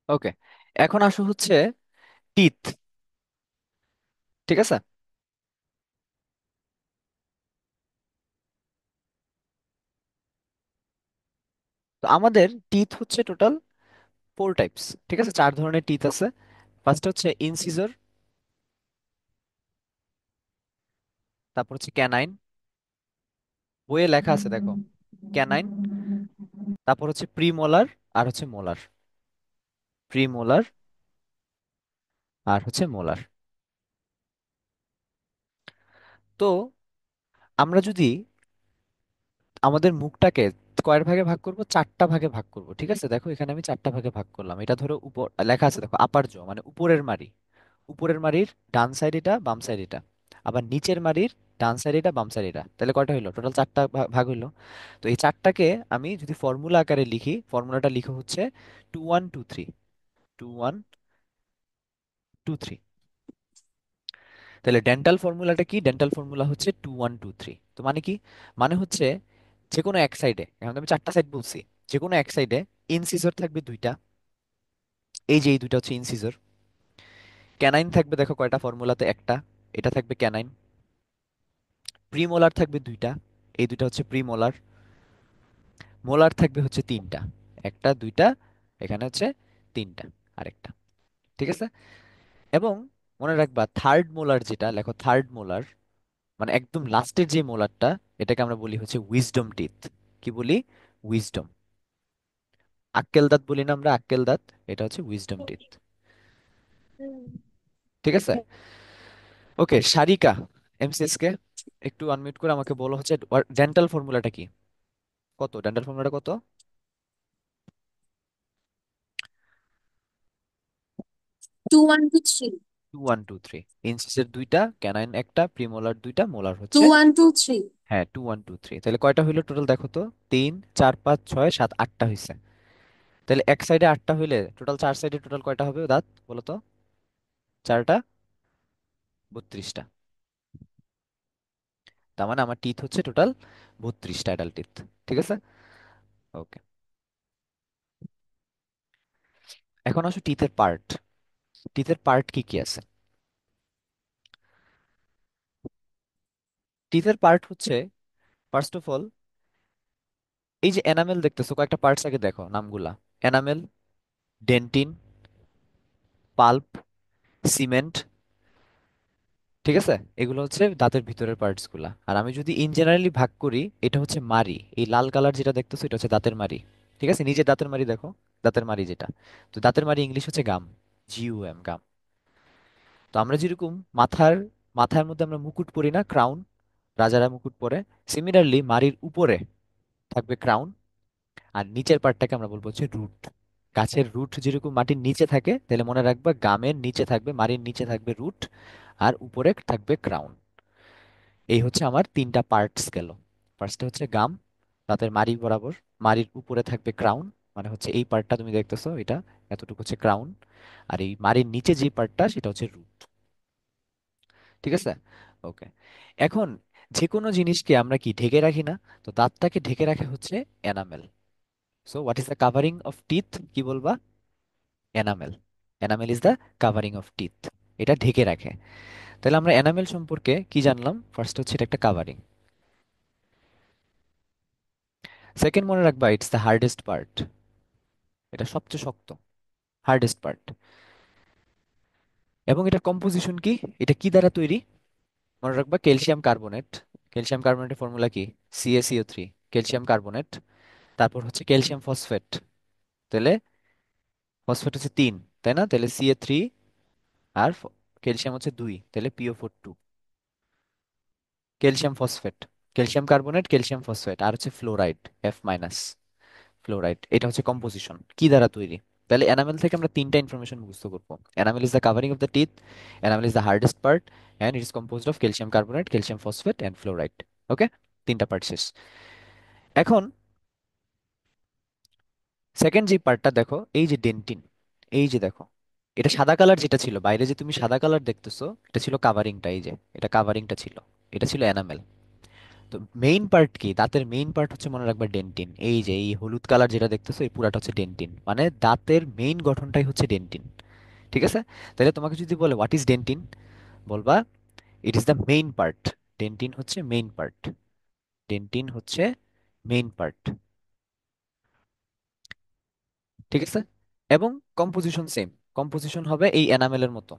ওকে, এখন আসো হচ্ছে টিথ। ঠিক আছে। তো আমাদের টিথ হচ্ছে টোটাল 4 টাইপস। ঠিক আছে, 4 ধরনের টিথ আছে। ফার্স্ট হচ্ছে ইনসিজর, তারপর হচ্ছে ক্যানাইন, বইয়ে লেখা আছে দেখো, ক্যানাইন। তারপর হচ্ছে প্রিমোলার, আর হচ্ছে মোলার। প্রিমোলার আর হচ্ছে মোলার। তো আমরা যদি আমাদের মুখটাকে কয়ের ভাগে ভাগ করব, 4টা ভাগে ভাগ করব। ঠিক আছে, দেখো এখানে আমি 4টা ভাগে ভাগ করলাম। এটা ধরো উপর লেখা আছে দেখো, আপার জো মানে উপরের মারি। উপরের মারির ডান সাইড এটা, বাম সাইড এটা। আবার নিচের মারির ডান সাইড এটা, বাম সাইড এটা। তাহলে কয়টা হইলো? টোটাল 4টা ভাগ হইলো। তো এই 4টাকে আমি যদি ফর্মুলা আকারে লিখি, ফর্মুলাটা লিখো হচ্ছে 2123। 2123। তাহলে ডেন্টাল ফর্মুলাটা কি? ডেন্টাল ফর্মুলা হচ্ছে 2123। তো মানে কি? মানে হচ্ছে যে কোনো এক সাইডে, এখন তো আমি 4টা সাইড বলছি, যে কোনো এক সাইডে ইনসিজর থাকবে 2টা। এই যে এই দুইটা হচ্ছে ইনসিজর। ক্যানাইন থাকবে দেখো কয়টা ফর্মুলাতে? একটা, এটা থাকবে ক্যানাইন। প্রিমোলার থাকবে 2টা, এই দুইটা হচ্ছে প্রিমোলার। মোলার থাকবে হচ্ছে 3টা, একটা দুইটা, এখানে হচ্ছে 3টা, আরেকটা। ঠিক আছে। এবং মনে রাখবা থার্ড মোলার, যেটা লেখো থার্ড মোলার, মানে একদম লাস্টের যে মোলারটা, এটাকে আমরা বলি হচ্ছে উইজডম টিথ। কি বলি? উইজডম। আক্কেল দাঁত বলি না আমরা, আক্কেল দাঁত, এটা হচ্ছে উইজডম টিথ। ঠিক আছে। ওকে, সারিকা, এমসিএস কে একটু আনমিউট করে আমাকে বলো হচ্ছে ডেন্টাল ফর্মুলাটা কি? কত ডেন্টাল ফর্মুলাটা কত? 2123। 2123। ইনসিসের 2টা, ক্যানাইন একটা, প্রিমোলার 2টা, মোলার টু হচ্ছে, ওয়ান টু থ্রি হ্যাঁ 2123। তাহলে কয়টা হইলো টোটাল দেখো তো? 3 4 5 6 7, 8টা হয়েছে। তাহলে এক সাইডে 8টা হইলে টোটাল 4 সাইডে টোটাল কয়টা হবে দাঁত বলো তো? 4টা, 32টা। তার মানে আমার টিথ হচ্ছে টোটাল 32টা অ্যাডাল্ট টিথ। ঠিক আছে। ওকে, এখন আসো টিথের পার্ট। টিথের পার্ট কি কি আছে? টিথের পার্ট হচ্ছে, ফার্স্ট অফ অল, এই যে এনামেল দেখতেছো, কয়েকটা পার্টস আগে দেখো নামগুলা। Enamel, dentine, pulp, cement. ঠিক আছে। এগুলো হচ্ছে দাঁতের ভিতরের পার্টস গুলা। আর আমি যদি ইন জেনারেলি ভাগ করি, এটা হচ্ছে মাড়ি। এই লাল কালার যেটা দেখতেছো, এটা হচ্ছে দাঁতের মাড়ি। ঠিক আছে, নিজের দাঁতের মাড়ি দেখো, দাঁতের মাড়ি যেটা। তো দাঁতের মাড়ি ইংলিশ হচ্ছে গাম। GUM, গাম। তো আমরা যেরকম মাথার মাথার মধ্যে আমরা মুকুট পরি না, ক্রাউন, রাজারা মুকুট পরে, সিমিলারলি মাড়ির উপরে থাকবে ক্রাউন। আর নিচের পার্টটাকে আমরা বলবো হচ্ছে রুট। গাছের রুট যেরকম মাটির নিচে থাকে, তাহলে মনে রাখবা গামের নিচে থাকবে, মাটির নিচে থাকবে রুট, আর উপরে থাকবে ক্রাউন। এই হচ্ছে আমার 3টা পার্টস গেল। ফার্স্টে হচ্ছে গাম, দাঁতের মাড়ি বরাবর, মাড়ির উপরে থাকবে ক্রাউন, মানে হচ্ছে এই পার্টটা তুমি দেখতেছো এটা, এতটুকু হচ্ছে ক্রাউন। আর এই মাড়ির নিচে যে পার্টটা, সেটা হচ্ছে রুট। ঠিক আছে। ওকে, এখন যে কোনো জিনিসকে আমরা কি ঢেকে রাখি না? তো দাঁতটাকে ঢেকে রাখে হচ্ছে enamel. So what is the covering of teeth? কি বলবা? Enamel. Enamel is the covering of teeth. এটা ঢেকে রাখে। তাহলে আমরা এনামেল সম্পর্কে কি জানলাম? ফার্স্ট হচ্ছে এটা একটা কাভারিং। সেকেন্ড, মনে রাখবা ইটস দ্য হার্ডেস্ট পার্ট। এটা সবচেয়ে শক্ত, হার্ডেস্ট পার্ট। এবং এটার কম্পোজিশন কি? এটা কি দ্বারা তৈরি? মনে রাখবা ক্যালসিয়াম কার্বনেট। ক্যালসিয়াম কার্বনেটের ফর্মুলা কি? CaCO3। ক্যালসিয়াম কার্বনেট, তারপর হচ্ছে ক্যালসিয়াম ফসফেট। তাহলে ফসফেট হচ্ছে 3, তাই না? তাহলে Ca3, আর ক্যালসিয়াম হচ্ছে 2, তাহলে PO4 2। Calcium phosphate, calcium carbonate, calcium phosphate, আর হচ্ছে ফ্লোরাইড, F-। ফ্লোরাইড। এটা হচ্ছে কম্পোজিশন কি দ্বারা তৈরি। তাহলে এনামেল থেকে আমরা 3টা ইনফরমেশন মুখস্থ করবো। Enamel is the covering of the teeth, enamel is the hardest part, and it is composed of calcium carbonate, calcium phosphate and fluoride. Okay, 3টা পার্ট শেষ। এখন সেকেন্ড যে পার্টটা দেখো, এই যে ডেন্টিন, এই যে দেখো, এটা সাদা কালার যেটা ছিল বাইরে, যে তুমি সাদা কালার দেখতেছো, এটা ছিল কাভারিংটা। এই যে এটা কাভারিংটা ছিল, এটা ছিল এনামেল। তো মেইন পার্ট কি, দাঁতের মেইন পার্ট হচ্ছে মনে রাখবা ডেন্টিন। এই যে এই হলুদ কালার যেটা দেখতেছো এই পুরাটা হচ্ছে ডেন্টিন, মানে দাঁতের মেইন গঠনটাই হচ্ছে ডেন্টিন। ঠিক আছে? তাহলে তোমাকে যদি বলে হোয়াট ইজ ডেন্টিন, বলবা it is the main part. Dentine হচ্ছে মেইন পার্ট। ডেন্টিন হচ্ছে মেইন পার্ট। ঠিক আছে? এবং কম্পোজিশন সেম, কম্পোজিশন হবে এই এনামেলের মতো।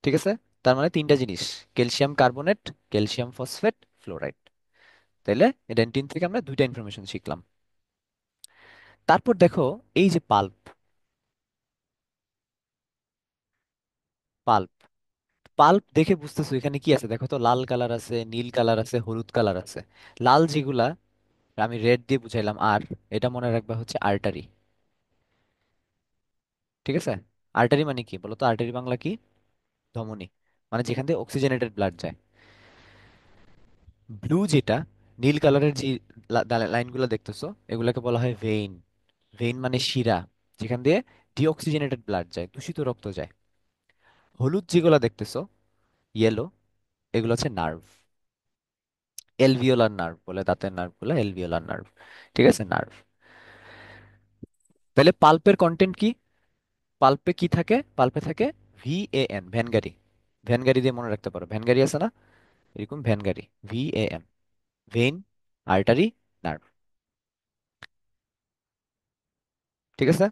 ঠিক আছে? তার মানে তিনটা জিনিস, calcium carbonate, calcium phosphate, fluoride. তাইলে ডেন্টিন থেকে আমরা দুইটা ইনফরমেশন শিখলাম। তারপর দেখো এই যে পাল্প, পাল্প পাল্প দেখে বুঝতেছো এখানে কি আছে? দেখো তো, লাল কালার আছে, নীল কালার আছে, হলুদ কালার আছে। লাল যেগুলা আমি রেড দিয়ে বুঝাইলাম, আর এটা মনে রাখবা হচ্ছে আর্টারি। ঠিক আছে? আর্টারি মানে কি বলো তো? আর্টারি বাংলা কি? ধমনী, মানে যেখান থেকে অক্সিজেনেটেড ব্লাড যায়। ব্লু যেটা, নীল কালারের যে লাইনগুলো দেখতেছো এগুলোকে বলা হয় ভেইন। ভেইন মানে শিরা, যেখান দিয়ে ডিঅক্সিজেনেটেড ব্লাড যায়, দূষিত রক্ত যায়। হলুদ যেগুলো দেখতেছো, ইয়েলো, এগুলো হচ্ছে নার্ভ। এলভিওলার নার্ভ বলে, দাঁতের নার্ভ গুলো এলভিওলার নার্ভ। ঠিক আছে? নার্ভ। তাহলে পাল্পের কন্টেন্ট কি? পাল্পে কি থাকে? পাল্পে থাকে VAN, ভ্যানগারি। ভ্যানগারি দিয়ে মনে রাখতে পারো, ভ্যানগারি আছে না, এরকম ভ্যানগারি, VAN, ভেইন, আর্টারি, নার্ভ। ঠিক আছে?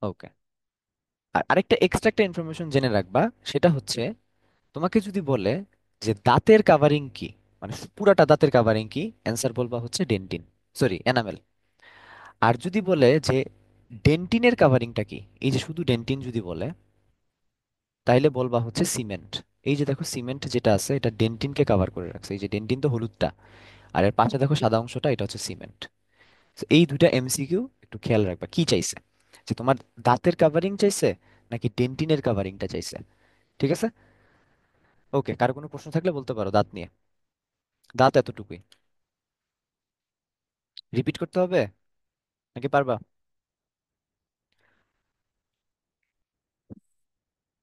ওকে। আর আরেকটা এক্সট্রা একটা ইনফরমেশন জেনে রাখবা, সেটা হচ্ছে তোমাকে যদি বলে যে দাঁতের কাভারিং কি, মানে পুরাটা দাঁতের কাভারিং কি, অ্যান্সার বলবা হচ্ছে ডেন্টিন, সরি এনামেল। আর যদি বলে যে ডেন্টিনের কাভারিংটা কি, এই যে শুধু ডেন্টিন যদি বলে, তাইলে বলবা হচ্ছে সিমেন্ট। এই যে দেখো সিমেন্ট যেটা আছে এটা ডেন্টিনকে কাভার করে রাখছে, এই যে ডেন্টিন তো হলুদটা, আর এর পাশে দেখো সাদা অংশটা, এটা হচ্ছে সিমেন্ট। তো এই দুইটা MCQ একটু খেয়াল রাখবা, কি চাইছে, যে তোমার দাঁতের কাভারিং চাইছে নাকি ডেন্টিনের কাভারিংটা চাইছে। ঠিক আছে? ওকে, কারো কোনো প্রশ্ন থাকলে বলতে পারো দাঁত নিয়ে। দাঁত এতটুকুই, রিপিট করতে হবে নাকি পারবা?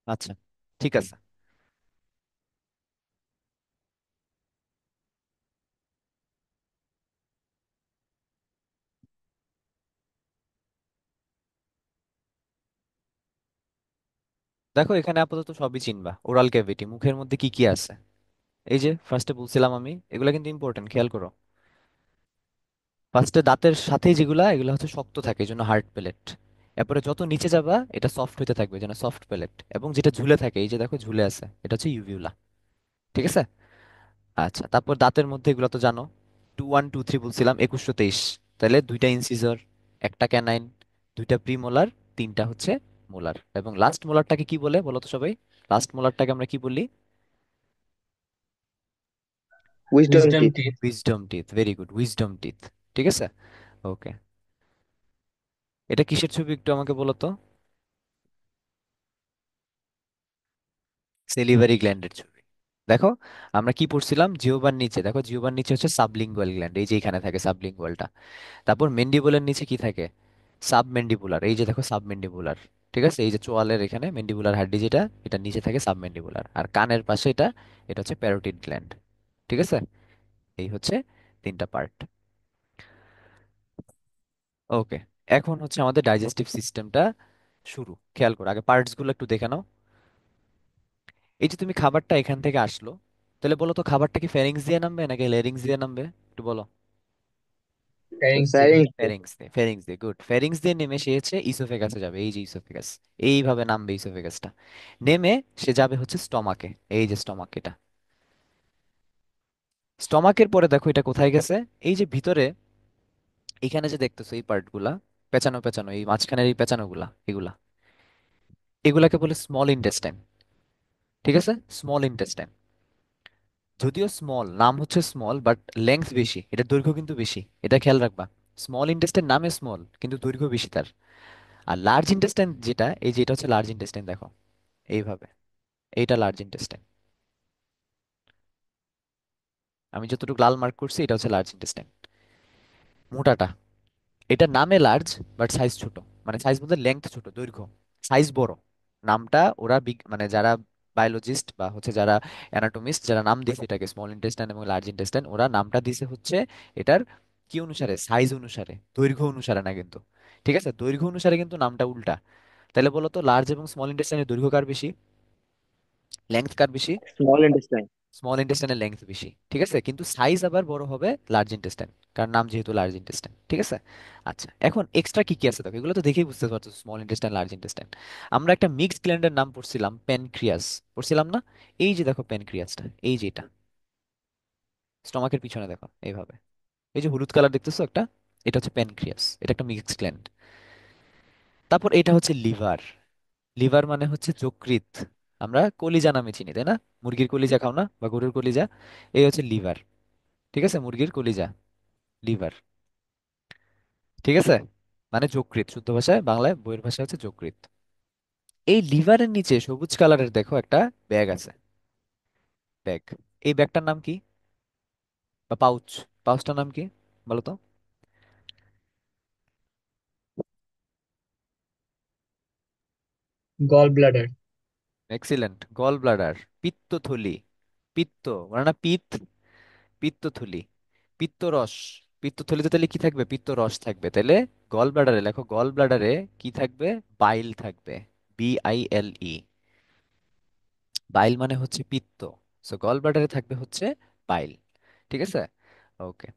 আচ্ছা, ঠিক আছে। দেখো এখানে আপাতত সবই চিনবা, ওরাল ক্যাভিটি, মুখের মধ্যে কি কি আছে। এই যে ফার্স্টে বলছিলাম আমি, এগুলা কিন্তু ইম্পর্টেন্ট, খেয়াল করো। ফার্স্টে দাঁতের সাথে যেগুলা, এগুলো হচ্ছে শক্ত থাকে, এই জন্য হার্ড প্যালেট। এরপরে যত নিচে যাবা এটা সফট হতে থাকবে, যেন সফট প্যালেট। এবং যেটা ঝুলে থাকে, এই যে দেখো ঝুলে আছে, এটা হচ্ছে ইউভিউলা। ঠিক আছে? আচ্ছা, তারপর দাঁতের মধ্যে এগুলো তো জানো, 2123 বলছিলাম, 2123। তাহলে দুইটা ইনসিজর, একটা ক্যানাইন, দুইটা প্রিমোলার, তিনটা হচ্ছে মোলার। এবং লাস্ট মোলারটাকে কি বলে বলো তো সবাই? লাস্ট মোলারটাকে আমরা কি বলি? Wisdom wisdom teeth. Teeth. Wisdom teeth, very good, wisdom teeth. ঠিক আছে? ওকে। এটা কিসের ছবি একটু আমাকে বলো তো? সেলিভারি গ্ল্যান্ডের ছবি। দেখো আমরা কি পড়ছিলাম, জিহ্বার নিচে দেখো, জিহ্বার নিচে হচ্ছে সাবলিঙ্গুয়াল গ্ল্যান্ড, এই যে এখানে থাকে সাবলিঙ্গুয়ালটা। তারপর মেন্ডিবুলার নিচে কি থাকে? সাবমেন্ডিবুলার, এই যে দেখো সাবমেন্ডিবুলার। ঠিক আছে? এই যে চোয়ালের এখানে মেন্ডিবুলার হাড্ডি যেটা, এটা নিচে থাকে সাবমেন্ডিবুলার। আর কানের পাশে এটা, এটা হচ্ছে প্যারোটিড গ্ল্যান্ড। ঠিক আছে? এই হচ্ছে তিনটা পার্ট। ওকে। এখন হচ্ছে আমাদের ডাইজেস্টিভ সিস্টেমটা শুরু। খেয়াল করো, আগে পার্টস গুলো একটু দেখে নাও। এই যে তুমি খাবারটা এখান থেকে আসলো, তাহলে বলো তো খাবারটা কি ফ্যারিংস দিয়ে নামবে নাকি লেরিংস দিয়ে নামবে? একটু বলো। ফ্যারিংস দিয়ে। ফ্যারিংস। ফ্যারিংস দিয়ে, ফ্যারিংস দিয়ে, গুড। ফ্যারিংস দিয়ে নেমে সে হচ্ছে ইসোফেগাসে যাবে, এই যে ইসোফেগাস, এইভাবে নামবে ইসোফেগাসটা। নেমে সে যাবে হচ্ছে স্টমাকে, এই যে স্টমাক এটা। স্টমাকের পরে দেখো এটা কোথায় গেছে, এই যে ভিতরে, এখানে যে দেখতেছো এই পার্টগুলা, পেঁচানো পেঁচানো, এই মাঝখানের এই পেঁচানোগুলা, এগুলা, এগুলাকে বলে স্মল ইন্টেস্টাইন। ঠিক আছে? Small intestine. যদিও স্মল, নাম হচ্ছে স্মল, বাট লেংথ বেশি, এটার দৈর্ঘ্য কিন্তু বেশি, এটা খেয়াল রাখবা। স্মল ইন্টেস্টাইন নামে স্মল, কিন্তু দৈর্ঘ্য বেশি তার। আর লার্জ ইন্টেস্টাইন যেটা, এই যে এটা হচ্ছে লার্জ ইন্টেস্টাইন, দেখো এইভাবে, এইটা লার্জ ইন্টেস্টাইন। আমি যতটুকু লাল মার্ক করছি এটা হচ্ছে লার্জ ইন্টেস্টাইন, মোটাটা। এটা নামে লার্জ, বাট সাইজ ছোট। মানে সাইজ বলতে লেংথ ছোট, দৈর্ঘ্য সাইজ বড়। নামটা ওরা মানে যারা বায়োলজিস্ট বা হচ্ছে যারা অ্যানাটমিস্ট, যারা নাম দিয়েছে এটাকে স্মল ইন্টেস্টাইন এবং লার্জ ইন্টেস্টাইন, ওরা নামটা দিয়েছে হচ্ছে এটার কি অনুসারে, সাইজ অনুসারে, দৈর্ঘ্য অনুসারে না কিন্তু। ঠিক আছে, দৈর্ঘ্য অনুসারে কিন্তু নামটা উল্টা। তাহলে বলো তো লার্জ এবং স্মল ইন্টেস্টাইনের দৈর্ঘ্য কার বেশি, লেংথ কার বেশি? Small intestine. স্মল ইন্টেস্টাইনের লেংথ বেশি, ঠিক আছে, কিন্তু সাইজ আবার বড় হবে লার্জ ইন্টেস্টাইন, কারণ নাম যেহেতু লার্জ ইন্টেস্টাইন। ঠিক আছে। আচ্ছা, এখন এক্সট্রা কি কি আছে দেখো, এগুলো তো দেখেই বুঝতে পারছো, স্মল ইন্টেস্টাইন, লার্জ ইন্টেস্টাইন। আমরা একটা মিক্সড গ্ল্যান্ডের নাম পড়ছিলাম, প্যানক্রিয়াস, পড়ছিলাম না? এই যে দেখো প্যানক্রিয়াসটা, এই যে এটা স্টমাকের পিছনে দেখো এইভাবে, এই যে হলুদ কালার দেখতেছো একটা, এটা হচ্ছে প্যানক্রিয়াস, এটা একটা মিক্সড গ্ল্যান্ড। তারপর এটা হচ্ছে লিভার। লিভার মানে হচ্ছে যকৃৎ, আমরা কলিজা নামে চিনি, তাই না? মুরগির কলিজা খাও না, বা গরুর কলিজা, এই হচ্ছে লিভার। ঠিক আছে, মুরগির কলিজা, লিভার। ঠিক আছে, মানে যকৃৎ, শুদ্ধ ভাষায়, বাংলায় বইয়ের ভাষা হচ্ছে যকৃৎ। এই লিভারের নিচে সবুজ কালারের দেখো একটা ব্যাগ আছে, ব্যাগ। এই ব্যাগটার নাম কি, বা পাউচ, পাউচটার নাম কি বলো তো? Gall bladder. Excellent, gall bladder, পিত্তথলি। পিত্ত মানে না পিত্ত, পিত্তথলি, পিত্তরস। পিত্তথলিতে তাহলে কি থাকবে, পিত্তরস থাকবে, তাহলে গল ব্লাডারে লেখো, গল ব্লাডারে কি থাকবে, বাইল থাকবে, BILE। বাইল মানে হচ্ছে পিত্ত, সো গল ব্লাডারে থাকবে হচ্ছে বাইল। ঠিক আছে, ওকে।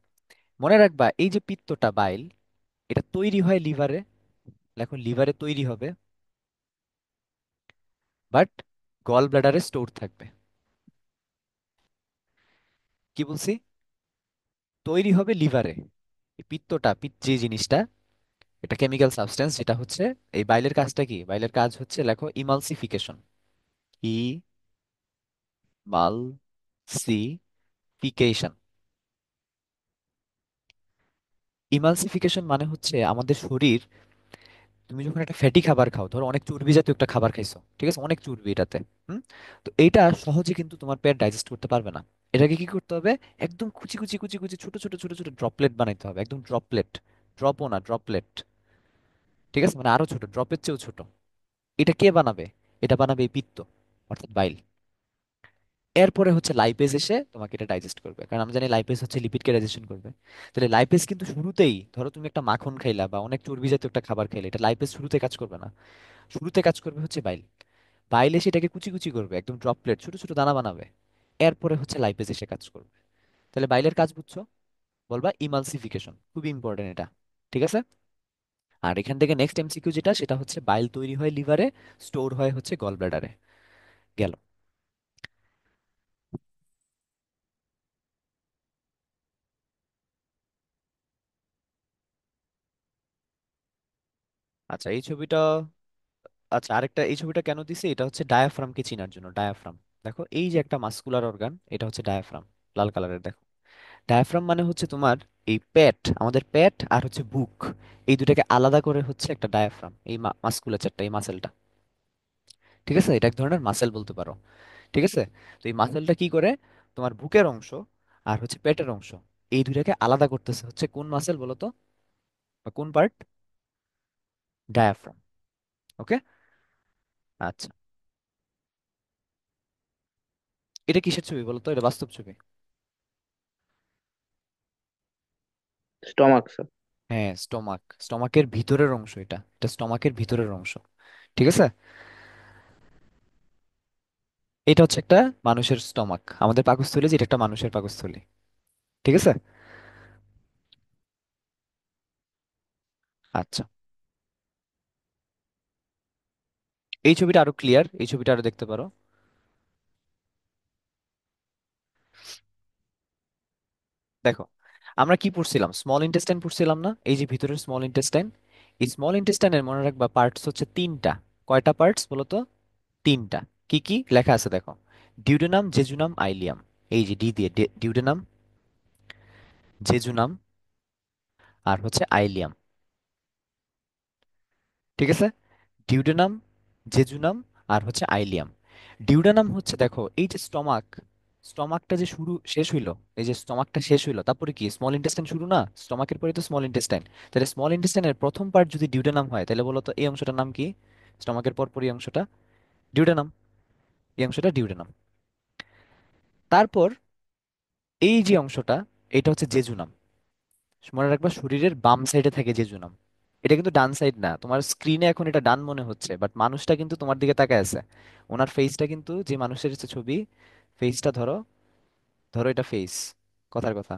মনে রাখবা এই যে পিত্তটা, বাইল, এটা তৈরি হয় লিভারে, এখন লিভারে তৈরি হবে, বাট গল ব্লাডারে স্টোর থাকবে। কি বলছি? তৈরি হবে লিভারে, এই পিত্তটা, যে জিনিসটা, এটা কেমিক্যাল সাবস্টেন্স, যেটা হচ্ছে, এই বাইলের কাজটা কি, বাইলের কাজ হচ্ছে লেখো ইমালসিফিকেশন, ইমালসিফিকেশন। ইমালসিফিকেশন মানে হচ্ছে আমাদের শরীর, তুমি যখন একটা ফ্যাটি খাবার খাও, ধরো অনেক চর্বি জাতীয় একটা খাবার খাইছো, ঠিক আছে, অনেক চর্বি এটাতে, হুম, তো এইটা সহজে কিন্তু তোমার পেট ডাইজেস্ট করতে পারবে না। এটাকে কি করতে হবে, একদম কুচি কুচি কুচি কুচি ছোট ছোট ছোট ছোট ড্রপলেট বানাইতে হবে, একদম ড্রপলেট, ড্রপও না, ড্রপলেট। ঠিক আছে, মানে আরো ছোট, ড্রপের চেয়েও ছোট। এটা কে বানাবে, এটা বানাবে এই পিত্ত, অর্থাৎ বাইল। এরপরে হচ্ছে লাইপেজ এসে তোমাকে এটা ডাইজেস্ট করবে, কারণ আমরা জানি লাইপেজ হচ্ছে লিপিডকে ডাইজেশন করবে। তাহলে লাইপেজ কিন্তু শুরুতেই, ধরো তুমি একটা মাখন খাইলা বা অনেক চর্বি জাতীয় একটা খাবার খাইলে, এটা লাইপেজ শুরুতে কাজ করবে না, শুরুতে কাজ করবে হচ্ছে বাইল। বাইল এসে এটাকে কুচি কুচি করবে, একদম ড্রপলেট, ছোট ছোট দানা বানাবে। এরপরে হচ্ছে লাইপেজ এসে কাজ করবে। তাহলে বাইলের কাজ বুঝছো, বলবা ইমালসিফিকেশন, খুবই ইম্পর্টেন্ট এটা। ঠিক আছে। আর এখান থেকে নেক্সট MCQ যেটা, সেটা হচ্ছে বাইল তৈরি হয় লিভারে, স্টোর হয় হচ্ছে গল ব্লাডারে। গেল। আচ্ছা এই ছবিটা, আচ্ছা আরেকটা, এই ছবিটা কেন দিছে, এটা হচ্ছে ডায়াফ্রামকে চিনার জন্য, ডায়াফ্রাম। দেখো এই যে একটা মাস্কুলার অর্গান, এটা হচ্ছে ডায়াফ্রাম, লাল কালারের দেখো। ডায়াফ্রাম মানে হচ্ছে তোমার এই পেট, আমাদের পেট আর হচ্ছে বুক, এই দুটাকে আলাদা করে হচ্ছে একটা ডায়াফ্রাম, এই মাস্কুলাচারটা, এই মাসেলটা। ঠিক আছে, এটা এক ধরনের মাসেল বলতে পারো। ঠিক আছে, তো এই মাসেলটা কি করে, তোমার বুকের অংশ আর হচ্ছে পেটের অংশ, এই দুটাকে আলাদা করতেছে হচ্ছে কোন মাসেল বলো তো, বা কোন পার্ট, ডায়াফ্রাম। ওকে। আচ্ছা, এটা কিসের ছবি বলো তো, এটা বাস্তব ছবি। Stomach sir. হ্যাঁ, স্টমাক, স্টমাকের ভিতরের অংশ, এটা এটা স্টমাকের ভিতরের অংশ। ঠিক আছে, এটা হচ্ছে একটা মানুষের স্টমাক, আমাদের পাকস্থলী, যেটা একটা মানুষের পাকস্থলী। ঠিক আছে। আচ্ছা, এই ছবিটা আরো ক্লিয়ার, এই ছবিটা আরো দেখতে পারো। দেখো, আমরা কি পড়ছিলাম, স্মল ইন্টেস্টাইন পড়ছিলাম না, এই যে ভিতরের স্মল ইন্টেস্টাইন, এই স্মল ইন্টেস্টাইনের মনে রাখবা পার্টস হচ্ছে তিনটা। কয়টা পার্টস বলো তো? তিনটা। কি কি লেখা আছে দেখো, ডিউডেনাম, জেজুনাম, আইলিয়াম। এই যে ডি দিয়ে, ডিউডেনাম, জেজুনাম, আর হচ্ছে আইলিয়াম। ঠিক আছে, ডিউডেনাম, জেজুনাম, আর হচ্ছে আইলিয়াম। ডিউডেনাম হচ্ছে দেখো এই যে স্টমাক, স্টমাকটা যে শুরু শেষ হইলো, এই যে স্টমাকটা শেষ হইলো, তারপরে কি স্মল ইন্টেস্টাইন শুরু না, স্টমাকের পরে তো স্মল ইন্টেস্টাইন। তাহলে স্মল ইন্টেস্টাইনের প্রথম পার্ট যদি ডিউডেনাম হয়, তাহলে বলো তো এই অংশটার নাম কি, স্টমাকের পরপরই অংশটা, ডিউডেনাম। এই অংশটা ডিউডেনাম। তারপর এই যে অংশটা, এটা হচ্ছে জেজুনাম। মনে রাখবা শরীরের বাম সাইডে থাকে জেজুনাম। এটা কিন্তু ডান সাইড না, তোমার স্ক্রিনে এখন এটা ডান মনে হচ্ছে, বাট মানুষটা কিন্তু তোমার দিকে তাকায় আছে। ওনার ফেসটা কিন্তু, যে মানুষের যে ছবি, ফেসটা ধরো, ধরো এটা ফেস, কথার কথা,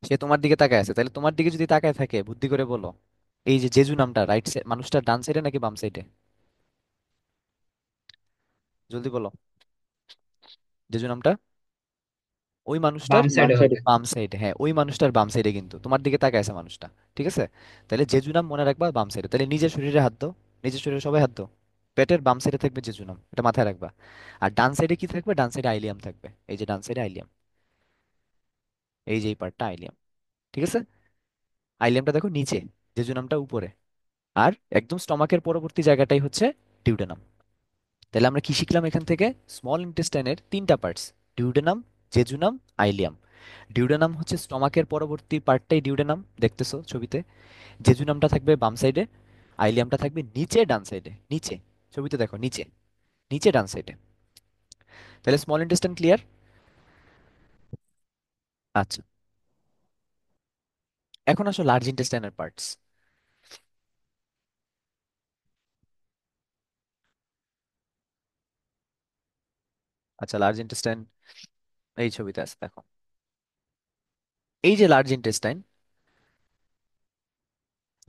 সে তোমার দিকে তাকায় আছে, তাহলে তোমার দিকে যদি তাকায় থাকে, বুদ্ধি করে বলো, এই যে জেজু নামটা রাইট সাইড, মানুষটার ডান সাইডে নাকি বাম সাইডে? জলদি বলো। জেজু নামটা ওই মানুষটার বাম বাম সাইডে সাইডে, হবে। বাম সাইডে, হ্যাঁ ওই মানুষটার বাম সাইডে, কিন্তু তোমার দিকে তাকায় আছে মানুষটা। ঠিক আছে, তাহলে জেজু নাম মনে রাখবা বাম সাইডে। তাহলে নিজের শরীরে হাত দাও, নিজের শরীরে সবাই হাত দাও। পেটের বাম সাইডে থাকবে জেজু নাম, এটা মাথায় রাখবা। আর ডান সাইডে কি থাকবে? ডান সাইডে আইলিয়াম থাকবে, এই যে ডান সাইডে আইলিয়াম, এই যে এই পার্টটা আইলিয়াম। ঠিক আছে, আইলিয়ামটা দেখো নিচে, জেজু নামটা উপরে। আর একদম স্টমাকের পরবর্তী জায়গাটাই হচ্ছে ডিউডেনাম। তাহলে আমরা কি শিখলাম এখান থেকে? স্মল ইন্টেস্টাইনের তিনটা parts: duodenum, jejunum, ileum. Duodenum হচ্ছে স্টমাকের পরবর্তী পার্টটাই ডিউডেনাম, দেখতেছো ছবিতে। জেজুনামটা থাকবে বাম সাইডে, আইলিয়ামটা থাকবে নিচে ডান সাইডে, নিচে, ছবিতে দেখো নিচে, নিচে ডান সাইডে। তাহলে স্মল ইন্টেস্টাইন ক্লিয়ার? আচ্ছা, এখন আসো লার্জ ইন্টেস্টাইনের পার্টস। আচ্ছা, লার্জ ইন্টেস্টাইন এই ছবিতে আছে দেখো। এই যে লার্জ ইন্টেস্টাইন,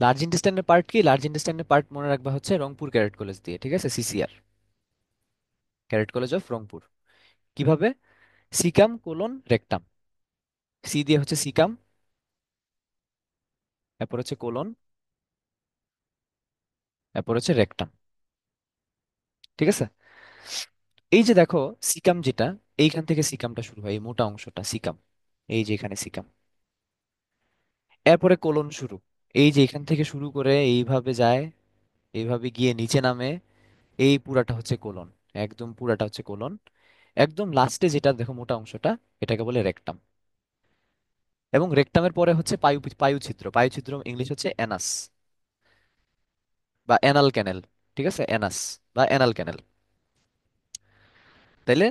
লার্জ ইন্টেস্টাইনের পার্ট কি? লার্জ ইন্টেস্টাইনের পার্ট মনে রাখবা হচ্ছে রংপুর ক্যাডেট কলেজ দিয়ে, ঠিক আছে, CCR, cadet college of Rangpur. কিভাবে? সিকাম কোলন রেকটাম, সি দিয়ে হচ্ছে সিকাম, এরপর হচ্ছে কোলন, এরপর হচ্ছে রেকটাম। ঠিক আছে, এই যে দেখো সিকাম যেটা, এইখান থেকে সিকামটা শুরু হয়, এই মোটা অংশটা সিকাম, এই যে এখানে সিকাম। এরপরে কোলন শুরু, এই যে এখান থেকে শুরু করে এইভাবে যায়, এইভাবে গিয়ে নিচে নামে, এই পুরাটা হচ্ছে কোলন, একদম পুরাটা হচ্ছে কোলন। একদম লাস্টে যেটা দেখো মোটা অংশটা, এটাকে বলে রেকটাম। এবং রেকটামের পরে হচ্ছে পায়ু ছিদ্র, পায়ু ছিদ্র ইংলিশ হচ্ছে অ্যানাস বা অ্যানাল ক্যানেল। ঠিক আছে, অ্যানাস বা অ্যানাল ক্যানেল। তাইলে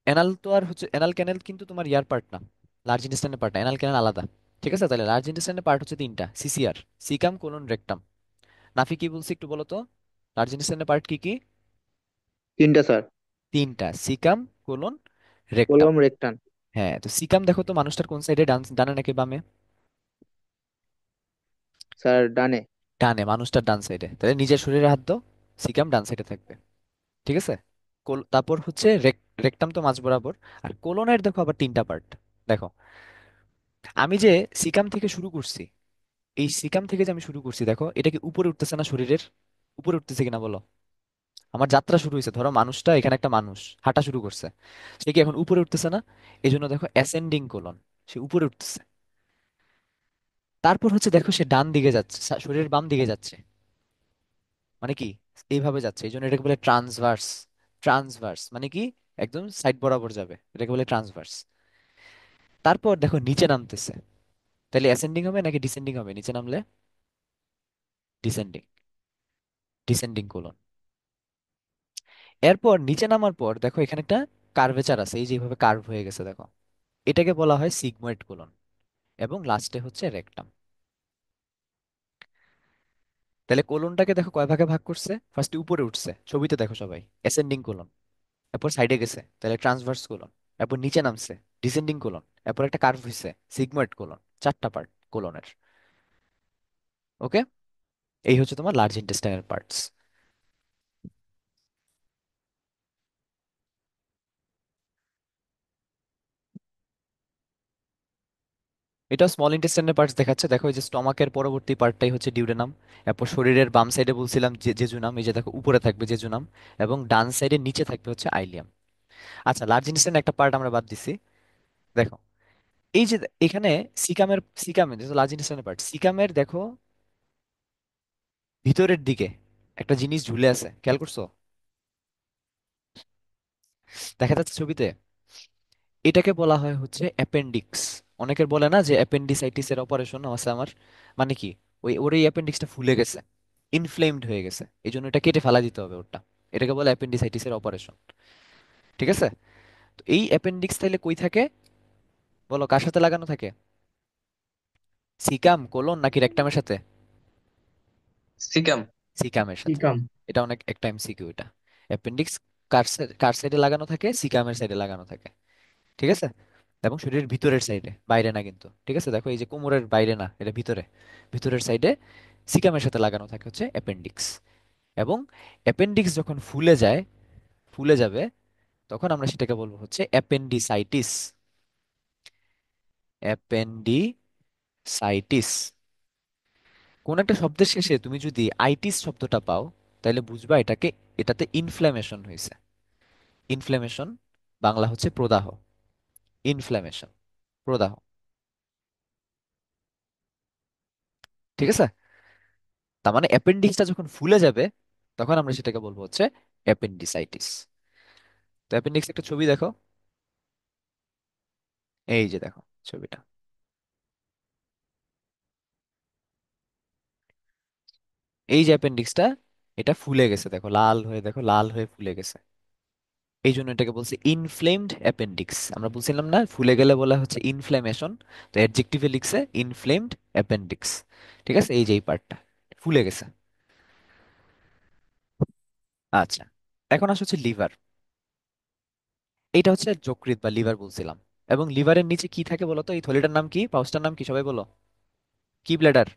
অ্যানাল তো আর হচ্ছে, অ্যানাল ক্যানেল কিন্তু তোমার ইয়ার পার্ট না, লার্জ ইন্টেস্টাইনের পার্ট না, অ্যানাল ক্যানেল আলাদা। ঠিক আছে, তাহলে লার্জ ইন্টেস্টাইনের পার্ট হচ্ছে তিনটা, CCR, caecum colon rectum. Nafi কি বলছি একটু বলো তো, লার্জ ইন্টেস্টাইনের পার্ট কি কি? তিনটা স্যার। তিনটা, সিকাম, কোলন, রেকটাম। কলম রেকটান। হ্যাঁ, তো সিকাম দেখো তো মানুষটার কোন সাইডে, ডান, ডানে নাকি বামে? স্যার ডানে। ডানে, মানুষটার ডান সাইডে, তাহলে নিজের শরীরে হাত দাও, সিকাম ডান সাইডে থাকবে। ঠিক আছে, তারপর হচ্ছে রেকটাম তো মাঝ বরাবর। আর কোলনের দেখো আবার তিনটা পার্ট। দেখো, আমি যে সিকাম থেকে শুরু করছি, এই সিকাম থেকে যে আমি শুরু করছি, দেখো এটা কি উপরে উঠতেছে না শরীরের? উপরে উঠতেছে কিনা বলো? আমার যাত্রা শুরু হয়েছে, ধরো মানুষটা, এখানে একটা মানুষ হাঁটা শুরু করছে, সে কি এখন উপরে উঠতেছে না? এই জন্য দেখো অ্যাসেন্ডিং কোলন, সে উপরে উঠতেছে। তারপর হচ্ছে দেখো সে ডান দিকে যাচ্ছে, শরীরের বাম দিকে যাচ্ছে, মানে কি এইভাবে যাচ্ছে, এই জন্য এটাকে বলে ট্রান্সভার্স। ট্রান্সভার্স মানে কি? একদম সাইড বরাবর যাবে, এটাকে বলে ট্রান্সভার্স। তারপর দেখো নিচে নামতেছে, তাহলে অ্যাসেন্ডিং হবে নাকি ডিসেন্ডিং হবে নিচে নামলে? Descending, descending colon. এরপর নিচে নামার পর দেখো এখানে একটা কার্ভেচার আছে, এই যে এইভাবে কার্ভ হয়ে গেছে দেখো, এটাকে বলা হয় সিগময়েড কোলন। এবং লাস্টে হচ্ছে রেকটাম। তাহলে কোলনটাকে দেখো কয় ভাগে ভাগ করছে, ফার্স্টে উপরে উঠছে, ছবিতে দেখো সবাই অ্যাসেন্ডিং কোলন, এরপর সাইডে গেছে তাহলে ট্রান্সভার্স কোলন, এরপর নিচে নামছে ডিসেন্ডিং কোলন, এরপর একটা কার্ভ হইছে সিগময়েড কোলন, চারটা পার্ট কোলনের। ওকে, এই হচ্ছে তোমার লার্জ ইন্টেস্টাইনের পার্টস। এটা স্মল ইন্টেস্টাইনের পার্টস দেখাচ্ছে, দেখো এই যে স্টমাকের পরবর্তী পার্টটাই হচ্ছে ডিউডেনাম। এরপর শরীরের বাম সাইডে বলছিলাম যে জেজুনাম, এই যে দেখো উপরে থাকবে জেজুনাম, এবং ডান সাইডে নিচে থাকবে হচ্ছে আইলিয়াম। আচ্ছা, লার্জ ইন্টেস্টাইন একটা পার্ট আমরা বাদ দিছি, দেখো এই যে এখানে সিকামের যেহেতু লার্জ ইন্টেস্টাইনের পার্ট, সিকামের দেখো ভিতরের দিকে একটা জিনিস ঝুলে আছে, খেয়াল করছো? দেখা যাচ্ছে ছবিতে, এটাকে বলা হয় হচ্ছে অ্যাপেন্ডিক্স। অনেকের বলে না যে অ্যাপেন্ডিসাইটিস এর অপারেশন আছে আমার, মানে কি, ওর এই অ্যাপেন্ডিক্সটা ফুলে গেছে, ইনফ্লেমড হয়ে গেছে, এই জন্য এটা কেটে ফেলা দিতে হবে ওটা। এটাকে বলে অ্যাপেন্ডিসাইটিসের অপারেশন। ঠিক আছে? তো এই অ্যাপেন্ডিক্স তাইলে কই থাকে বলো, কার সাথে লাগানো থাকে? সিকাম, কোলন নাকি রেকটামের সাথে? সিকাম। সিকামের সাথে। চিকাম। এটা অনেক একটা এমসিকিউ এটা। অ্যাপেন্ডিক্স কার সাইডে লাগানো থাকে? সিকামের সাইডে লাগানো থাকে। ঠিক আছে? এবং শরীরের ভিতরের সাইডে, বাইরে না কিন্তু। ঠিক আছে, দেখো এই যে কোমরের বাইরে না, এটা ভিতরে, ভিতরের সাইডে সিকামের সাথে লাগানো থাকে হচ্ছে অ্যাপেন্ডিক্স। এবং অ্যাপেন্ডিক্স যখন ফুলে যায়, ফুলে যাবে, তখন আমরা সেটাকে বলবো হচ্ছে অ্যাপেন্ডিসাইটিস। অ্যাপেন্ডিসাইটিস। কোন একটা শব্দের শেষে তুমি যদি আইটিস শব্দটা পাও, তাহলে বুঝবা এটাতে ইনফ্ল্যামেশন হয়েছে। ইনফ্ল্যামেশন, বাংলা হচ্ছে প্রদাহ। ইনফ্ল্যামেশন, প্রদাহ। ঠিক আছে? তার মানে অ্যাপেন্ডিক্সটা যখন ফুলে যাবে, তখন আমরা সেটাকে বলবো হচ্ছে অ্যাপেন্ডিসাইটিস। তো অ্যাপেন্ডিক্স একটা ছবি দেখো, এই যে দেখো ছবিটা। এই যে অ্যাপেন্ডিক্সটা, এটা ফুলে গেছে, দেখো লাল হয়ে, দেখো লাল হয়ে ফুলে গেছে। এই জন্য এটাকে বলছে ইনফ্লেমড অ্যাপেন্ডিক্স। আমরা বলছিলাম না ফুলে গেলে বলা হচ্ছে ইনফ্ল্যামেশন? তো অ্যাডজেক্টিভে লিখছে ইনফ্লেমড অ্যাপেন্ডিক্স। ঠিক আছে, এই যে এই পার্টটা ফুলে গেছে। আচ্ছা, এখন আসছে হচ্ছে লিভার। এইটা হচ্ছে যকৃৎ বা লিভার বলছিলাম। এবং লিভারের নিচে কি থাকে বলো তো? এই থলিটার নাম কি, পাউচটার নাম কি, সবাই বলো। কি ব্ল্যাডার?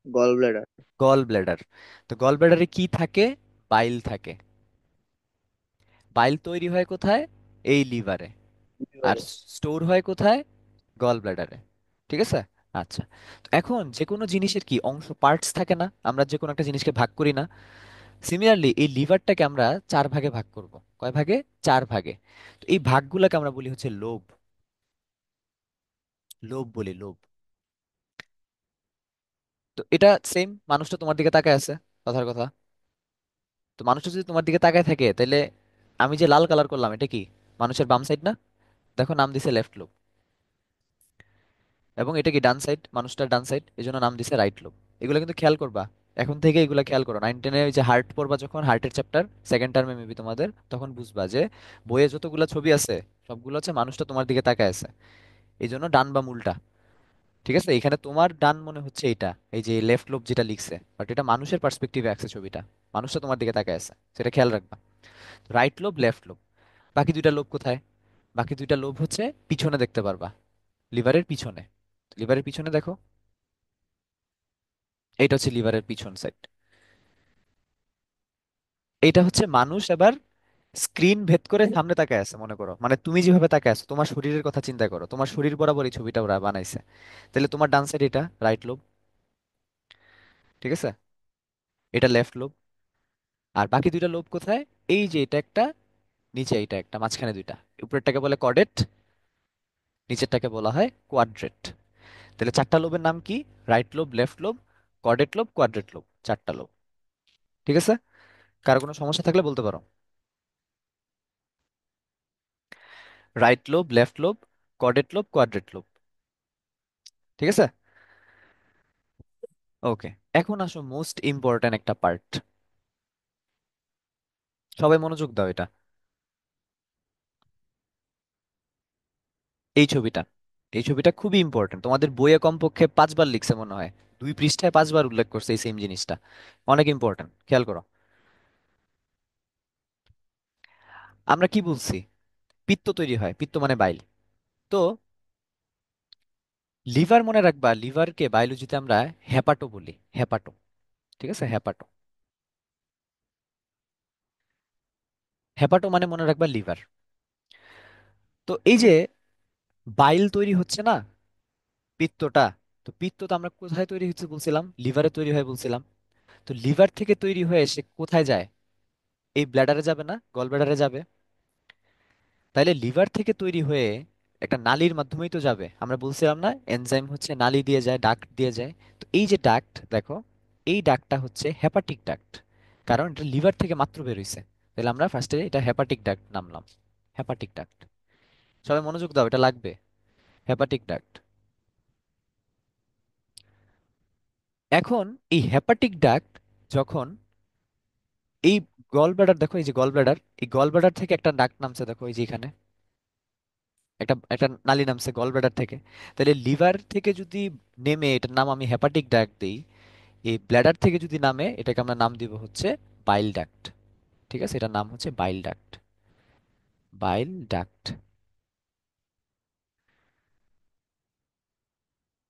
Gall bladder. গল ব্ল্যাডার। তো গল ব্ল্যাডারে কি থাকে? বাইল থাকে। বাইল তৈরি হয় কোথায়? এই লিভারে। আর স্টোর হয় কোথায়? গল ব্ল্যাডারে। ঠিক আছে? আচ্ছা, তো এখন যে কোনো জিনিসের কি অংশ, পার্টস থাকে না? আমরা যে কোনো একটা জিনিসকে ভাগ করি না? সিমিলারলি এই লিভারটাকে আমরা চার ভাগে ভাগ করব। কয় ভাগে? চার ভাগে। তো এই ভাগগুলোকে আমরা বলি হচ্ছে লোব। লোব বলি, লোব। তো এটা সেম, মানুষটা তোমার দিকে তাকায় আছে, কথার কথা। তো মানুষটা যদি তোমার দিকে তাকায় থাকে, তাহলে আমি যে লাল কালার করলাম, এটা কি মানুষের বাম সাইড না? দেখো নাম দিছে লেফট লোব। এবং এটা কি ডান সাইড, মানুষটার ডান সাইড, এই জন্য নাম দিছে রাইট লোব। এগুলো কিন্তু খেয়াল করবা, এখন থেকে এগুলো খেয়াল করো। 9-10 ওই যে হার্ট পড়বা, যখন হার্টের চ্যাপ্টার সেকেন্ড টার্মে মেবি তোমাদের, তখন বুঝবা যে বইয়ে যতগুলো ছবি আছে সবগুলো হচ্ছে মানুষটা তোমার দিকে তাকায় আছে। এই জন্য ডান বা উল্টা। ঠিক আছে, এখানে তোমার ডান মনে হচ্ছে এটা, এই যে লেফট লোব যেটা লিখছে, বাট এটা মানুষের পার্সপেক্টিভে আছে ছবিটা। মানুষটা তোমার দিকে তাকায় আছে, সেটা খেয়াল রাখবা। Right lobe, left lobe. বাকি দুইটা লোব কোথায়? বাকি দুইটা লোব হচ্ছে পিছনে দেখতে পারবা, লিভারের পিছনে। লিভারের পিছনে দেখো, এইটা হচ্ছে লিভারের পিছন সাইড। এইটা হচ্ছে মানুষ এবার স্ক্রিন ভেদ করে সামনে তাকায় আছে মনে করো, মানে তুমি যেভাবে তাকায় আছো তোমার শরীরের কথা চিন্তা করো, তোমার শরীর বরাবর এই ছবিটা ওরা বানাইছে। তাহলে তোমার ডান সাইড এটা রাইট লোব। ঠিক আছে? এটা লেফট লোব। আর বাকি দুইটা লোব কোথায়? এই যে এটা একটা, নিচে এটা একটা, মাঝখানে দুইটা। উপরেরটাকে বলে কর্ডেট, নিচেরটাকে বলা হয় কোয়াড্রেট। তাহলে চারটা লোবের নাম কি? Right lobe, left lobe, caudate lobe, quadrate lobe, চারটা লোব। ঠিক আছে? কারো কোনো সমস্যা থাকলে বলতে পারো। Right lobe, left lobe, caudate lobe, quadrate lobe. ঠিক আছে? ওকে, এখন আসো মোস্ট ইম্পর্ট্যান্ট একটা পার্ট। সবাই মনোযোগ দাও এটা। এই ছবিটা, এই ছবিটা খুবই ইম্পর্ট্যান্ট, তোমাদের বইয়ে কমপক্ষে 5 বার লিখছে মনে হয়। 2 পৃষ্ঠায় 5 বার উল্লেখ করছে এই সেম জিনিসটা। অনেক ইম্পর্ট্যান্ট, খেয়াল করো। আমরা কি বলছি? পিত্ত তৈরি হয়, পিত্ত মানে বাইল। তো লিভার মনে রাখবা, লিভারকে বায়োলজিতে আমরা হ্যাপাটো বলি, হ্যাপাটো। ঠিক আছে, হ্যাপাটো। হ্যাপাটো মানে মনে রাখবা লিভার। তো এই যে বাইল তৈরি হচ্ছে না, পিত্তটা, তো পিত্ত তো আমরা কোথায় তৈরি হচ্ছে বলছিলাম? লিভারে তৈরি হয় বলছিলাম। তো লিভার থেকে তৈরি হয়ে সে কোথায় যায়? এই ব্ল্যাডারে যাবে না, গল ব্ল্যাডারে যাবে। তাইলে লিভার থেকে তৈরি হয়ে একটা নালীর মাধ্যমেই তো যাবে। আমরা বলছিলাম না এনজাইম হচ্ছে নালী দিয়ে যায়, ডাক্ট দিয়ে যায়। তো এই যে ডাক্ট দেখো, এই ডাক্টটা হচ্ছে হেপাটিক ডাক্ট, কারণ এটা লিভার থেকে মাত্র বের হইছে। তাহলে আমরা ফার্স্টে এটা হেপাটিক ডাক্ট নামলাম। Hepatic duct. সবাই মনোযোগ দাও, এটা লাগবে। Hepatic duct. এখন এই হেপাটিক ডাক্ট যখন এই গল ব্লাডার দেখো, এই যে গল ব্লাডার, এই গল ব্লাডার থেকে একটা ডাক নামছে দেখো, এই যে এখানে একটা একটা নালী নামছে গল ব্লাডার থেকে। তাহলে লিভার থেকে যদি নেমে এটার নাম আমি হেপাটিক ডাক দিই, এই ব্ল্যাডার থেকে যদি নামে এটাকে আমরা নাম দিব হচ্ছে বাইল ডাক্ট। ঠিক আছে, এটার নাম হচ্ছে বাইল ডাক্ট। বাইল ডাক্ট।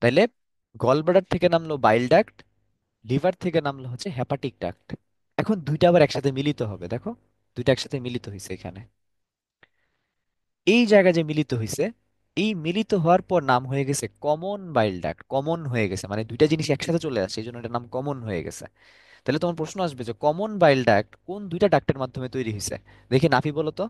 তাইলে গল ব্লাডার থেকে নামলো বাইল ডাক্ট, লিভার থেকে নামলো হচ্ছে হেপাটিক ডাক্ট। এখন দুইটা আবার একসাথে মিলিত হবে, দেখো দুইটা একসাথে মিলিত হয়েছে এখানে। এই জায়গায় যে মিলিত হয়েছে, এই মিলিত হওয়ার পর নাম হয়ে গেছে কমন বাইল ডাক্ট। কমন হয়ে গেছে মানে দুইটা জিনিস একসাথে চলে আসছে, এই জন্য এটার নাম কমন হয়ে গেছে। তাহলে তোমার প্রশ্ন আসবে যে কমন বাইল ডাক্ট কোন দুইটা ডাক্টের মাধ্যমে তৈরি হয়েছে? দেখি নাফি বলো তো।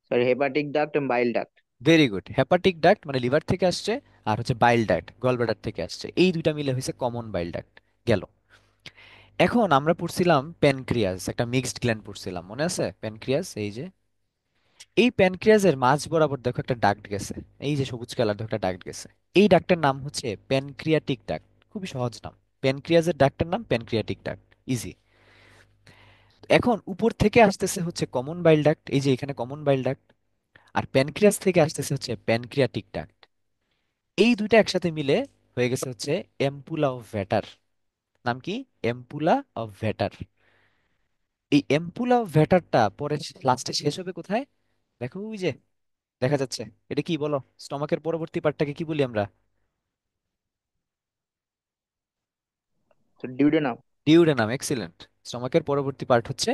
স্যার হেপাটিক ডাক্ট এবং বাইল duct. Very good, hepatic duct মানে লিভার থেকে আসছে, আর হচ্ছে বাইল ডাক্ট গলব্লাডার থেকে আসছে, এই দুইটা মিলে হয়েছে কমন বাইল ডাক্ট। গেল। এখন আমরা পড়ছিলাম প্যানক্রিয়াস, একটা মিক্সড গ্ল্যান্ড পড়ছিলাম, মনে আছে প্যানক্রিয়াস? এই যে এই প্যানক্রিয়াসের মাঝ বরাবর দেখো একটা ডাক্ট গেছে, এই যে সবুজ কালার দেখো একটা ডাক্ট গেছে, এই ডাক্টের নাম হচ্ছে প্যানক্রিয়াটিক ডাক্ট। খুবই সহজ নাম, প্যানক্রিয়াসের ডাক্টের নাম প্যানক্রিয়াটিক ডাক্ট, ইজি। এখন উপর থেকে আসতেছে হচ্ছে কমন বাইল ডাক্ট, এই যে এখানে কমন বাইল ডাক্ট, আর প্যানক্রিয়াস থেকে আসতেছে হচ্ছে প্যানক্রিয়াটিক ডাক্ট। এই দুইটা একসাথে মিলে হয়ে গেছে হচ্ছে এম্পুলা অফ ভ্যাটার। নাম কি? Ampulla of ভ্যাটার। এই এম্পুলা অফ ভ্যাটারটা পরে লাস্টে শেষ হবে কোথায়? দেখো ওই যে দেখা যাচ্ছে, এটা কি বলো? স্টমাকের পরবর্তী পার্টটাকে কি বলি আমরা? Sir duodenum. Duodenum, excellent. স্টমাকের পরবর্তী পার্ট হচ্ছে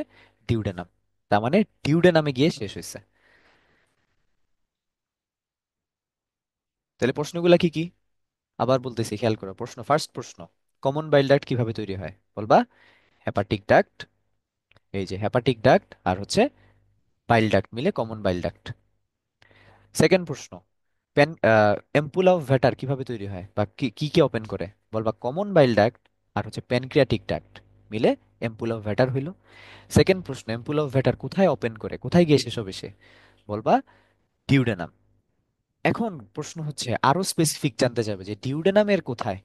ডিউডেনাম। তার মানে ডিউডেনামে গিয়ে শেষ হয়েছে। তাহলে প্রশ্নগুলা কি কি আবার বলতেছি, খেয়াল করো। প্রশ্ন, ফার্স্ট প্রশ্ন, কমন বাইল ডাক্ট কিভাবে তৈরি হয় বলবা? হেপাটিক ডাক্ট, এই যে হেপাটিক ডাক্ট আর হচ্ছে বাইল ডাক্ট মিলে কমন বাইল ডাক্ট। সেকেন্ড প্রশ্ন, প্যান এম্পুলা অফ ভ্যাটার কিভাবে তৈরি হয় বা কি কি কি ওপেন করে? বলবা কমন বাইল ডাক্ট আর হচ্ছে প্যানক্রিয়াটিক ডাক্ট মিলে এম্পুলা অফ ভ্যাটার হইলো। সেকেন্ড প্রশ্ন, এম্পুলা অফ ভ্যাটার কোথায় ওপেন করে, কোথায় গিয়ে শেষ হবে সে? বলবা ডিউডেনাম। এখন প্রশ্ন হচ্ছে আরো স্পেসিফিক জানতে যাবে যে ডিউডেনামের কোথায়।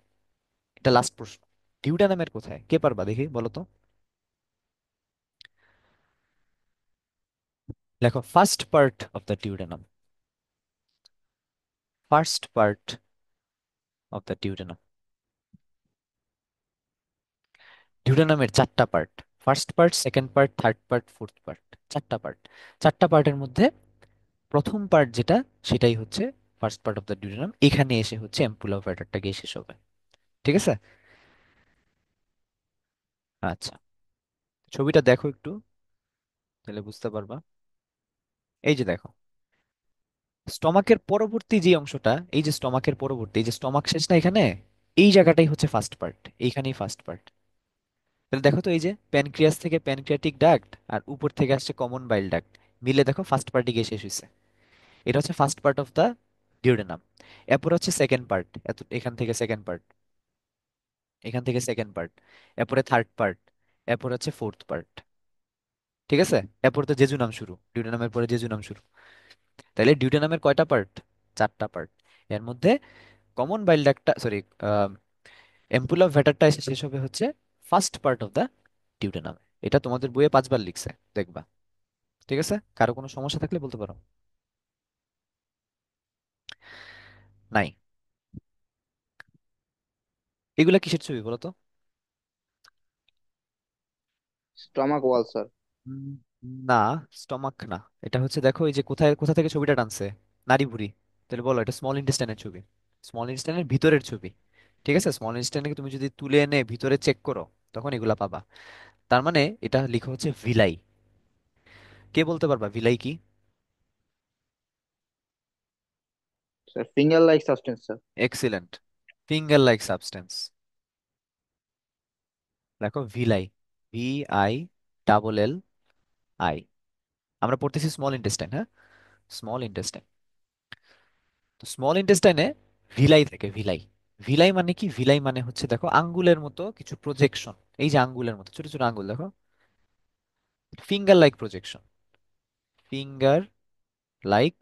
এটা লাস্ট প্রশ্ন, ডিউডেনামের কোথায়, কে পারবা দেখি বলো তো? লেখো first part of the duodenum. First part of the duodenum. ডিউডেনামের চারটা part, first part, second part, third part, fourth part. চারটা পার্ট। চারটা পার্টের মধ্যে প্রথম পার্ট যেটা, সেটাই হচ্ছে first part of the duodenum. এখানে এসে হচ্ছে অ্যাম্পুলা ভ্যাটারটা গিয়ে শেষ হবে। ঠিক আছে? আচ্ছা, ছবিটা দেখো একটু, তাহলে বুঝতে পারবা। এই যে দেখো, স্টমাকের পরবর্তী যে অংশটা, এই যে স্টমাকের পরবর্তী, এই যে স্টমাক শেষ না এখানে, এই জায়গাটাই হচ্ছে ফার্স্ট পার্ট, এইখানেই ফার্স্ট পার্ট। তাহলে দেখো তো, এই যে প্যানক্রিয়াস থেকে প্যানক্রিয়াটিক ডাক্ট আর উপর থেকে আসছে কমন বাইল ডাক্ট, মিলে দেখো ফার্স্ট পার্টে গিয়ে শেষ হয়েছে। এটা হচ্ছে first part of the duodenum. এরপর হচ্ছে সেকেন্ড পার্ট, এখান থেকে সেকেন্ড পার্ট, এখান থেকে সেকেন্ড পার্ট, এরপরে থার্ড পার্ট, এরপর হচ্ছে ফোর্থ পার্ট। ঠিক আছে? এরপর তো জেজুনাম শুরু, ডিউডেনামের পরে জেজুনাম শুরু। তাহলে ডিউডেনামের কয়টা পার্ট? চারটা পার্ট। এর মধ্যে কমন বাইল ডাক্টটা, সরি, এম্পুলা ভ্যাটারটা এসে শেষ হবে হচ্ছে first part of the duodenum. এটা তোমাদের বইয়ে 5 বার লিখছে, দেখবা। ঠিক আছে, কারো কোনো সমস্যা থাকলে বলতে পারো। নাই? এগুলা কিসের ছবি বলো তো? স্টমাক ওয়াল স্যার। উম, না, স্টমাক না। এটা হচ্ছে দেখো, এই যে কোথায়, কোথা থেকে ছবিটা টানছে, নাড়ি ভুঁড়ি। তাহলে বলো এটা স্মল ইন্টেস্টাইনের ছবি, স্মল ইন্টেস্টাইনের ভিতরের ছবি। ঠিক আছে, স্মল ইন্টেস্টাইনকে তুমি যদি তুলে এনে ভিতরে চেক করো, তখন এগুলা পাবা। তার মানে এটা লিখা হচ্ছে ভিলাই। কে বলতে পারবা ভিলাই কি? Sir finger like substance sir. Excellent, finger like substance. দেখো ভিলাই, VILL। আমরা পড়তেছি স্মল ইন্টেস্টাইন, হ্যাঁ, স্মল ইন্টেস্টাইন। তো স্মল ইন্টেস্টাইনে ভিলাই থাকে, ভিলাই। ভিলাই মানে কি? ভিলাই মানে হচ্ছে দেখো আঙ্গুলের মতো কিছু প্রজেকশন, এই যে আঙ্গুলের মতো ছোট ছোট আঙ্গুল দেখো, finger like projection. Finger like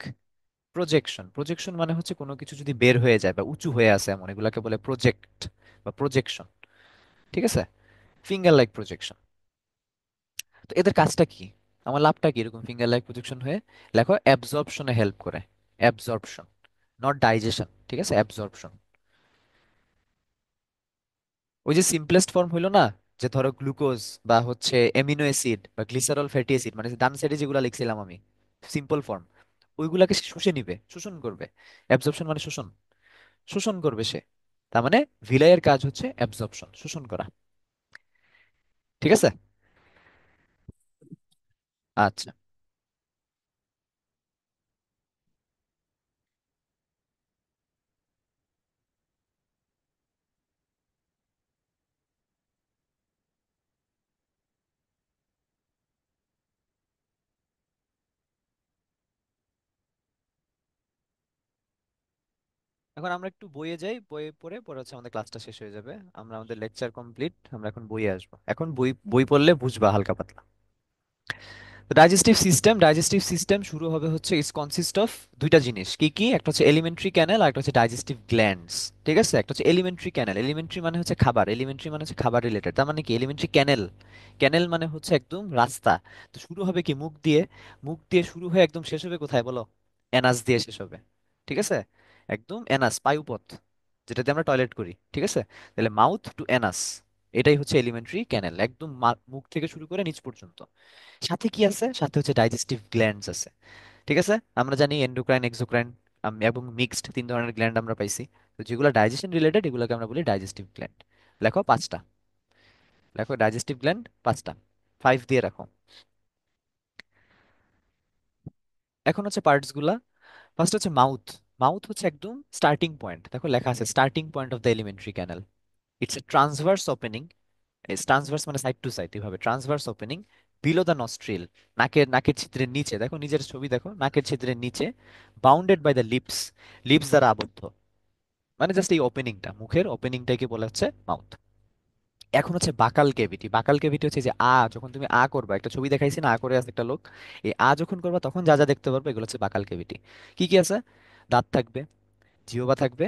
projection. Projection মানে হচ্ছে কোনো কিছু যদি বের হয়ে যায় বা উঁচু হয়ে আসে এমন, এগুলাকে বলে প্রজেক্ট বা প্রজেকশন। ঠিক আছে? Finger like projection. তো এদের কাজটা কি, আমার লাভটা কি এরকম ফিঙ্গার লাইক প্রজেকশন হয়ে? লেখো অ্যাবজর্পশনে হেল্প করে। অ্যাবজর্পশন, নট ডাইজেশন, ঠিক আছে, অ্যাবজর্পশন। ওই যে সিম্পলেস্ট ফর্ম হইলো না, যে ধরো গ্লুকোজ বা হচ্ছে অ্যামিনো অ্যাসিড বা গ্লিসারল ফ্যাটি অ্যাসিড, মানে ডান সাইডে যেগুলো লিখছিলাম আমি, সিম্পল ফর্ম, ওইগুলাকে সে শুষে নিবে, শোষণ করবে। অ্যাবজর্পশন মানে শোষণ, শোষণ করবে সে। তার মানে ভিলাইয়ের কাজ হচ্ছে অ্যাবজর্পশন, শোষণ করা। ঠিক আছে। আচ্ছা, এখন আমরা একটু বইয়ে যাই, বইয়ে পড়ে পরে হচ্ছে আমাদের ক্লাসটা শেষ হয়ে যাবে। আমরা আমাদের লেকচার কমপ্লিট, আমরা এখন বইয়ে আসবো। এখন বই বই পড়লে বুঝবা হালকা পাতলা। ডাইজেস্টিভ সিস্টেম শুরু হবে হচ্ছে, ইস কনসিস্ট অফ দুইটা জিনিস। কি কি? একটা হচ্ছে এলিমেন্টারি ক্যানেল আর একটা হচ্ছে ডাইজেস্টিভ গ্ল্যান্ডস। ঠিক আছে, একটা হচ্ছে এলিমেন্টারি ক্যানেল, এলিমেন্টারি মানে হচ্ছে খাবার, এলিমেন্টারি মানে হচ্ছে খাবার রিলেটেড। তার মানে কি এলিমেন্টারি ক্যানেল? ক্যানেল মানে হচ্ছে একদম রাস্তা। তো শুরু হবে কি মুখ দিয়ে, মুখ দিয়ে শুরু হয়ে একদম শেষ হবে কোথায় বলো? অ্যানাস দিয়ে শেষ হবে। ঠিক আছে, একদম অ্যানাস, পায়ুপথ, যেটাতে আমরা টয়লেট করি। ঠিক আছে, তাহলে মাউথ টু অ্যানাস, এটাই হচ্ছে এলিমেন্টারি ক্যানেল, একদম মুখ থেকে শুরু করে নিচ পর্যন্ত। সাথে কি আছে? সাথে হচ্ছে ডাইজেস্টিভ গ্ল্যান্ডস আছে। ঠিক আছে, আমরা জানি এন্ডোক্রাইন, এক্সোক্রাইন এবং মিক্সড তিন ধরনের গ্ল্যান্ড আমরা পাইছি। তো যেগুলো ডাইজেশন রিলেটেড এগুলোকে আমরা বলি ডাইজেস্টিভ গ্ল্যান্ড। লেখো পাঁচটা, লেখো ডাইজেস্টিভ গ্ল্যান্ড পাঁচটা, 5 দিয়ে রাখো। এখন হচ্ছে পার্টস গুলা। ফার্স্ট হচ্ছে মাউথ। মাউথ হচ্ছে একদম স্টার্টিং পয়েন্ট, দেখো লেখা আছে starting point of the elementary canal. It's a transverse opening, transverse মানে সাইড টু সাইড, এভাবে transverse opening below the nostril, নাকের নাকের ছিদ্রের নিচে, দেখো নিজের ছবি দেখো, নাকের ছিদ্রের নিচে, bounded by the lips, lips দ্বারা আবদ্ধ। মানে জাস্ট এই ওপেনিংটা, মুখের ওপেনিংটাকে বলা হচ্ছে মাউথ। এখন হচ্ছে বাকাল ক্যাভিটি। বাকাল ক্যাভিটি হচ্ছে যে যখন তুমি করবা, একটা ছবি দেখাইছি না, করে আছে একটা লোক, এই যখন করবা তখন যা যা দেখতে পারবে এগুলো হচ্ছে বাকাল ক্যাভিটি। কি কি আছে? দাঁত থাকবে, জিহ্বা থাকবে,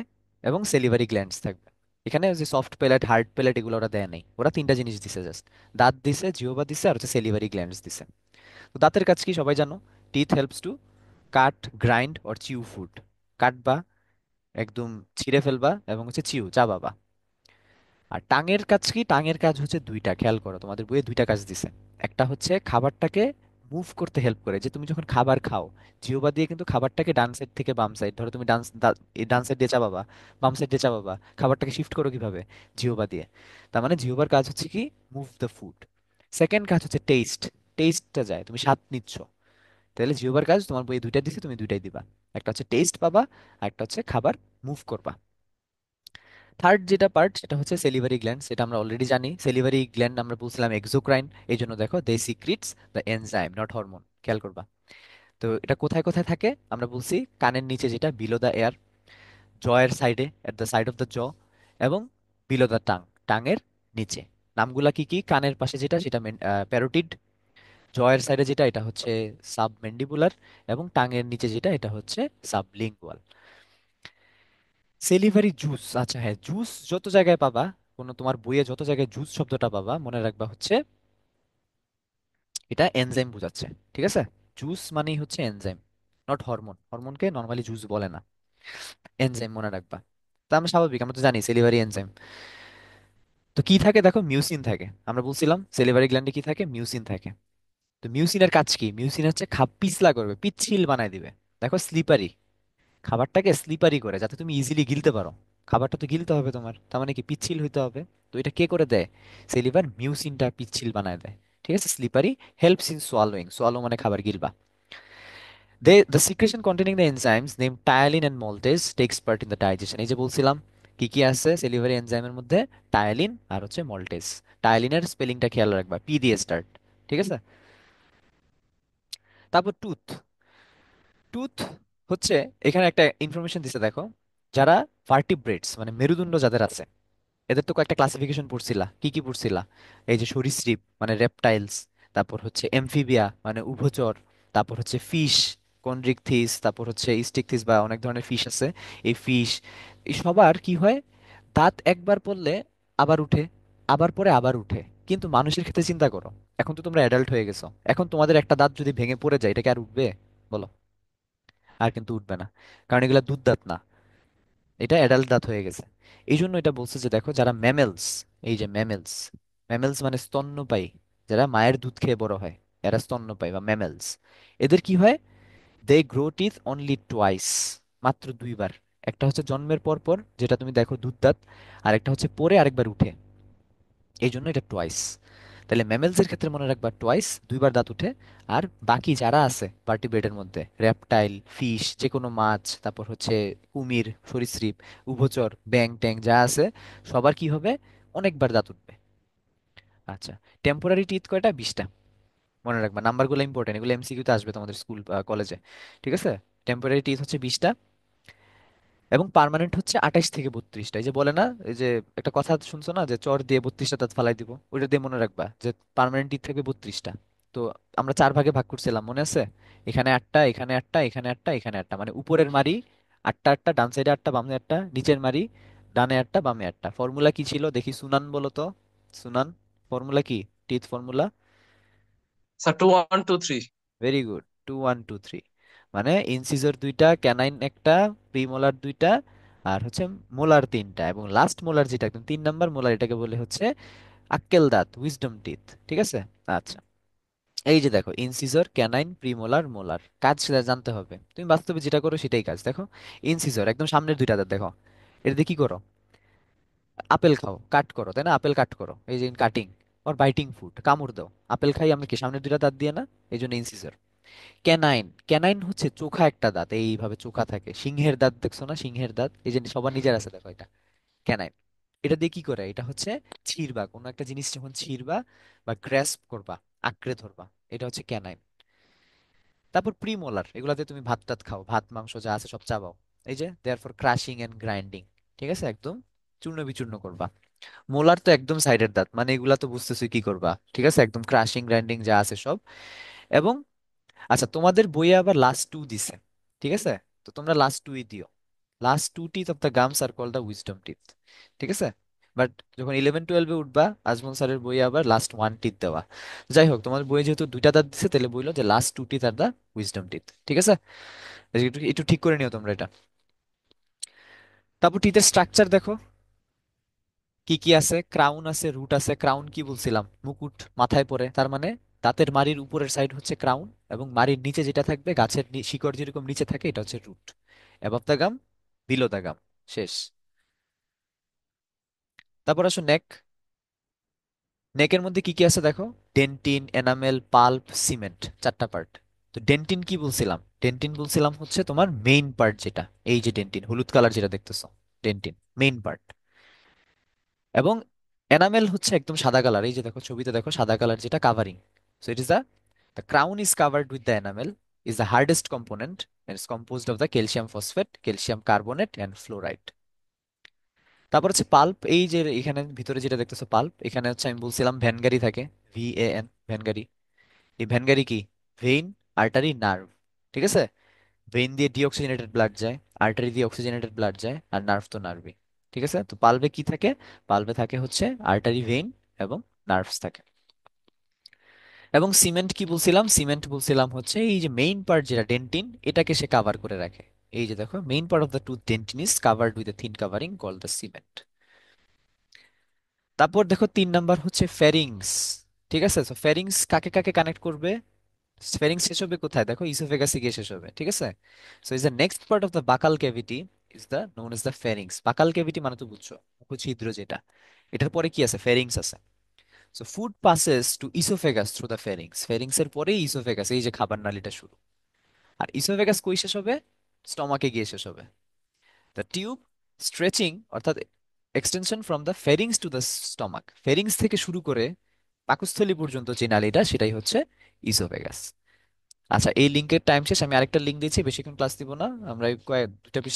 এবং সেলিভারি গ্ল্যান্ডস থাকবে। এখানে যে সফট প্যালেট, হার্ড প্যালেট এগুলো ওরা দেয় নাই, ওরা তিনটা জিনিস দিছে জাস্ট, দাঁত দিছে, জিহ্বা দিছে, আর হচ্ছে সেলিভারি গ্ল্যান্ডস দিছে। তো দাঁতের কাজ কি সবাই জানো, teeth helps to cut, grind or chew food. কাটবা, একদম ছিঁড়ে ফেলবা, এবং হচ্ছে চিউ, চাবাবা। আর টাঙের কাজ কি? টাঙের কাজ হচ্ছে দুইটা, খেয়াল করো তোমাদের বইয়ে দুইটা কাজ দিছে। একটা হচ্ছে খাবারটাকে মুভ করতে হেল্প করে, যে তুমি যখন খাবার খাও, জিহ্বা দিয়ে কিন্তু খাবারটাকে ডান সাইড থেকে বাম সাইড, ধরো তুমি ডান সাইড দিয়ে চাবাবা, বাম সাইড দিয়ে চাবাবা, খাবারটাকে শিফট করো কিভাবে? জিহ্বা দিয়ে। তার মানে জিহ্বার কাজ হচ্ছে কি? Move the food. সেকেন্ড কাজ হচ্ছে টেস্ট। টেস্টটা যায়, তুমি স্বাদ নিচ্ছ। তাহলে জিহ্বার কাজ তোমার বইয়ে দুইটা দিছে, তুমি দুইটাই দিবা। একটা হচ্ছে টেস্ট পাবা, আর একটা হচ্ছে খাবার মুভ করবা। থার্ড যেটা পার্ট সেটা হচ্ছে সেলিভারি গ্ল্যান্ড। সেটা আমরা অলরেডি জানি, সেলিভারি গ্ল্যান্ড আমরা বলছিলাম এক্সোক্রাইন। এই জন্য দেখো দে সিক্রিটস দ্য এনজাইম, নট হরমোন, খেয়াল করবা। তো এটা কোথায় কোথায় থাকে আমরা বলছি? কানের নিচে, যেটা বিলো দ্য এয়ার, জয়ের সাইডে, at the side of the জ, এবং বিলো দ্য টাং, টাঙের নিচে। নামগুলা কি কি? কানের পাশে যেটা সেটা প্যারোটিড, জয়ের সাইডে যেটা এটা হচ্ছে সাবমেন্ডিবুলার, এবং টাঙের নিচে যেটা এটা হচ্ছে সাবলিঙ্গুয়াল। সেলিভারি জুস, আচ্ছা হ্যাঁ, জুস যত জায়গায় পাবা, কোনো তোমার বইয়ে যত জায়গায় জুস শব্দটা পাবা, মনে রাখবা হচ্ছে এটা এনজাইম বোঝাচ্ছে। ঠিক আছে, জুস মানেই হচ্ছে এনজাইম, নট হরমোন। হরমোনকে নর্মালি জুস বলে না, এনজাইম মনে রাখবা। তা আমরা স্বাভাবিক, আমরা তো জানি সেলিভারি এনজাইম। তো কি থাকে দেখো, মিউসিন থাকে। আমরা বলছিলাম সেলিভারি গ্ল্যান্ডে কি থাকে? মিউসিন থাকে। তো মিউসিনের কাজ কি? মিউসিন হচ্ছে পিছলা করবে, পিচ্ছিল বানায় দিবে। দেখো স্লিপারি, খাবারটাকে স্লিপারি করে, যাতে তুমি ইজিলি গিলতে পারো। খাবারটা তো গিলতে হবে তোমার, তার মানে কি পিচ্ছিল হইতে হবে। তো এটা কে করে দেয়? সেলিভার মিউসিনটা পিচ্ছিল বানায় দেয়। ঠিক আছে, slippery, helps in swallowing, swallow মানে খাবার গিলবা। The secretion containing the enzymes named tyalin and maltase takes part in the digestion. এই যে বলছিলাম কি কি আছে সেলিভারি এনজাইমের মধ্যে, টায়ালিন আর হচ্ছে মল্টেজ। টায়ালিনের স্পেলিংটা খেয়াল রাখবা, পি দিয়ে স্টার্ট। ঠিক আছে, তারপর টুথ। টুথ হচ্ছে, এখানে একটা ইনফরমেশন দিছে দেখো, যারা ভার্টিব্রেটস মানে মেরুদণ্ড যাদের আছে, এদের তো কয়েকটা ক্লাসিফিকেশন পড়ছিলা, কি কি পড়ছিলা? এই যে সরীসৃপ মানে রেপটাইলস, তারপর হচ্ছে এমফিবিয়া মানে উভচর, তারপর হচ্ছে ফিশ, কনড্রিকথিস, তারপর হচ্ছে স্টিকথিস বা অনেক ধরনের ফিশ আছে। এই ফিশ, এই সবার কি হয়? দাঁত একবার পড়লে আবার উঠে, আবার পরে আবার উঠে। কিন্তু মানুষের ক্ষেত্রে চিন্তা করো, এখন তো তোমরা অ্যাডাল্ট হয়ে গেছো, এখন তোমাদের একটা দাঁত যদি ভেঙে পড়ে যায়, এটা কি আর উঠবে? বলো। আর কিন্তু উঠবে না, কারণ এগুলা দুধ দাঁত না, এটা অ্যাডাল্ট দাঁত হয়ে গেছে। এই জন্য এটা বলছে যে দেখো যারা ম্যামেলস, এই যে ম্যামেলস, ম্যামেলস মানে স্তন্যপায়ী, যারা মায়ের দুধ খেয়ে বড় হয়, এরা স্তন্যপায়ী বা ম্যামেলস। এদের কি হয়? They grow teeth only twice, মাত্র দুইবার। একটা হচ্ছে জন্মের পর পর, যেটা তুমি দেখো দুধ দাঁত, আর একটা হচ্ছে পরে আরেকবার উঠে, এই জন্য এটা টোয়াইস। তাহলে ম্যামেলসের ক্ষেত্রে মনে রাখবা টোয়াইস, দুইবার দাঁত উঠে। আর বাকি যারা আছে ভার্টিব্রেটের মধ্যে, রেপটাইল, ফিশ, যে কোনো মাছ, তারপর হচ্ছে কুমির, সরীসৃপ, উভচর, ব্যাং ট্যাং যা আছে, সবার কি হবে? অনেকবার দাঁত উঠবে। আচ্ছা, টেম্পোরারি টিথ কয়টা? 20টা। মনে রাখবা, নাম্বারগুলো ইম্পর্টেন্ট, এগুলো এমসিকিউতে আসবে তোমাদের স্কুল কলেজে। ঠিক আছে? টেম্পোরারি টিথ হচ্ছে 20টা, এবং পার্মানেন্ট হচ্ছে 28 থেকে 32টা। এই যে বলে না, এই যে একটা কথা শুনছো না, যে চর দিয়ে 32টা দাঁত ফালাই দিব, ওইটা দিয়ে মনে রাখবা যে পার্মানেন্ট টিথ থাকবে 32টা। তো আমরা 4 ভাগে ভাগ করছিলাম, মনে আছে? এখানে 8টা, এখানে 8টা, এখানে 8টা, এখানে 8টা, মানে উপরের মারি 8টা 8টা, ডান সাইডে 8টা, বামে 8টা, নিচের মারি ডানে 8টা, বামে 8টা। ফর্মুলা কি ছিল দেখি, সুনান বলো তো। সুনান, ফর্মুলা কি? Teeth formula? Sir 2 1 2 3। Very good, 2 1 2 3। মানে ইনসিজর দুইটা, ক্যানাইন একটা, প্রিমোলার দুইটা, আর হচ্ছে মোলার তিনটা, এবং লাস্ট মোলার যেটা একদম 3 নাম্বার মোলার, এটাকে বলে হচ্ছে আক্কেল দাঁত, উইজডম টিথ। ঠিক আছে? আচ্ছা, এই যে দেখো, ইনসিজর, ক্যানাইন, প্রিমোলার, মোলার, কাজ সেটা জানতে হবে, তুমি বাস্তবে যেটা করো সেটাই কাজ। দেখো, ইনসিজর একদম সামনের দুইটা দাঁত দেখো, এটা দিয়ে কি করো? আপেল খাও, কাট করো, তাই না? আপেল কাট করো, এই যে কাটিং, ওর বাইটিং ফুড, কামড় দাও। আপেল খাই আমরা কি সামনের দুইটা দাঁত দিয়ে না? এই জন্য ইনসিজর। ক্যানাইন, ক্যানাইন হচ্ছে চোখা একটা দাঁত, এইভাবে চোখা থাকে, সিংহের দাঁত দেখছো না, সিংহের দাঁত, এই যে সবার নিজের আছে দেখো, এটা ক্যানাইন। এটা দিয়ে কি করে? এটা হচ্ছে ছিঁড়বা, কোনো একটা জিনিস যখন ছিঁড়বা বা গ্র্যাস্প করবা, আঁকড়ে ধরবা, এটা হচ্ছে ক্যানাইন। তারপর প্রিমোলার, এগুলাতে তুমি ভাত টাত খাও, ভাত মাংস যা আছে সব চাবাও, এই যে there for crushing and grinding. ঠিক আছে? একদম চূর্ণ বিচূর্ণ করবা। মোলার তো একদম সাইডের দাঁত, মানে এগুলা তো বুঝতেছি কি করবা। ঠিক আছে? একদম ক্রাশিং গ্রাইন্ডিং যা আছে সব। এবং আচ্ছা, তোমাদের বইয়ে আবার লাস্ট টু দিছে, ঠিক আছে? তো তোমরা লাস্ট টুই দিও। Last two teeth of the gums are call the wisdom teeth. ঠিক আছে? বাট যখন 11 12-এ উঠবা, আজমল স্যারের বইয়ে আবার লাস্ট ওয়ান টিথ দেওয়া। যাই হোক, তোমার বইয়ে যেহেতু দুইটা দাঁত দিছে, তাহলে বললো যে last two teeth are the wisdom teeth. ঠিক আছে? একটু একটু ঠিক করে নিও তোমরা এটা। তারপর টিথের স্ট্রাকচার দেখো কি কি আছে। ক্রাউন আছে, রুট আছে। ক্রাউন কি বলছিলাম? মুকুট মাথায় পড়ে, তার মানে দাঁতের মাড়ির উপরের সাইড হচ্ছে ক্রাউন, এবং মাড়ির নিচে যেটা থাকবে, গাছের শিকড় যেরকম নিচে থাকে, এটা হচ্ছে root. Above the gum, below the gum, শেষ। তারপর আসো নেক। নেকের মধ্যে কি কি আছে দেখো, ডেন্টিন, এনামেল, পাল্প, সিমেন্ট, 4টা পার্ট। তো ডেন্টিন কি বলছিলাম? ডেন্টিন বলছিলাম হচ্ছে তোমার মেইন পার্ট যেটা, এই যে ডেন্টিন হলুদ কালার যেটা দেখতেছো, ডেন্টিন মেইন পার্ট। এবং এনামেল হচ্ছে একদম সাদা কালার, এই যে দেখো ছবিতে দেখো সাদা কালার যেটা covering. So it is the crown is covered with the enamel, is the hardest component, and is composed of the calcium phosphate, calcium carbonate and fluoride. তারপর হচ্ছে পাল্প, এই যে এখানে ভিতরে যেটা দেখতেছো পাল্প, এখানে হচ্ছে আমি বলছিলাম ভ্যানগারি থাকে, VAN, ভ্যানগারি। এই ভ্যানগারি কি? Vein, artery, nerve. ঠিক আছে? ভেইন দিয়ে ডিঅক্সিজেনেটেড ব্লাড যায়, আর্টারি দিয়ে অক্সিজেনেটেড ব্লাড যায়, আর নার্ভ তো নার্ভই। ঠিক আছে? তো পালভে কি থাকে? পালভে থাকে হচ্ছে আর্টারি, ভেইন এবং নার্ভস থাকে। এবং সিমেন্ট কি বলছিলাম? সিমেন্ট বলছিলাম হচ্ছে এই যে মেইন পার্ট যেটা ডেন্টিন, এটাকে সে কাভার করে রাখে। এই যে দেখো, main part of the tooth dentine is covered with a thin covering called the cement. তারপর দেখো 3 নাম্বার হচ্ছে ফ্যারিংস। ঠিক আছে? তো ফ্যারিংস কাকে কাকে কানেক্ট করবে? স্ফেরিংস শেষ হবে কোথায়? দেখো, ইসোফেগাসে গিয়ে শেষ হবে। ঠিক আছে? So is the next part of the buccal cavity, is the known as the pharynx. Buccal cavity মানে তো বুঝছো, মুখছিদ্র যেটা, এটার পরে কি আছে? ফ্যারিংস আছে। So food passes to oesophagus through the pharynx, pharynx এর পরেই ইসোফেগাস, এই যে খাবার নালীটা শুরু। আর ইসোফেগাস কই শেষ হবে? স্টমাকে গিয়ে শেষ হবে। দ্য টিউব স্ট্রেচিং, অর্থাৎ extension from the ফেরিংস to the stomach, ফেরিংস থেকে শুরু করে পাকস্থলী পর্যন্ত যে নালীটা, সেটাই হচ্ছে ইসোফেগাস। আচ্ছা, এই লিঙ্কের টাইম শেষ, আমি আরেকটা লিঙ্ক দিচ্ছি, বেশিক্ষণ ক্লাস দিব না আমরা, এই কয়েক দুটা পৃষ্ঠা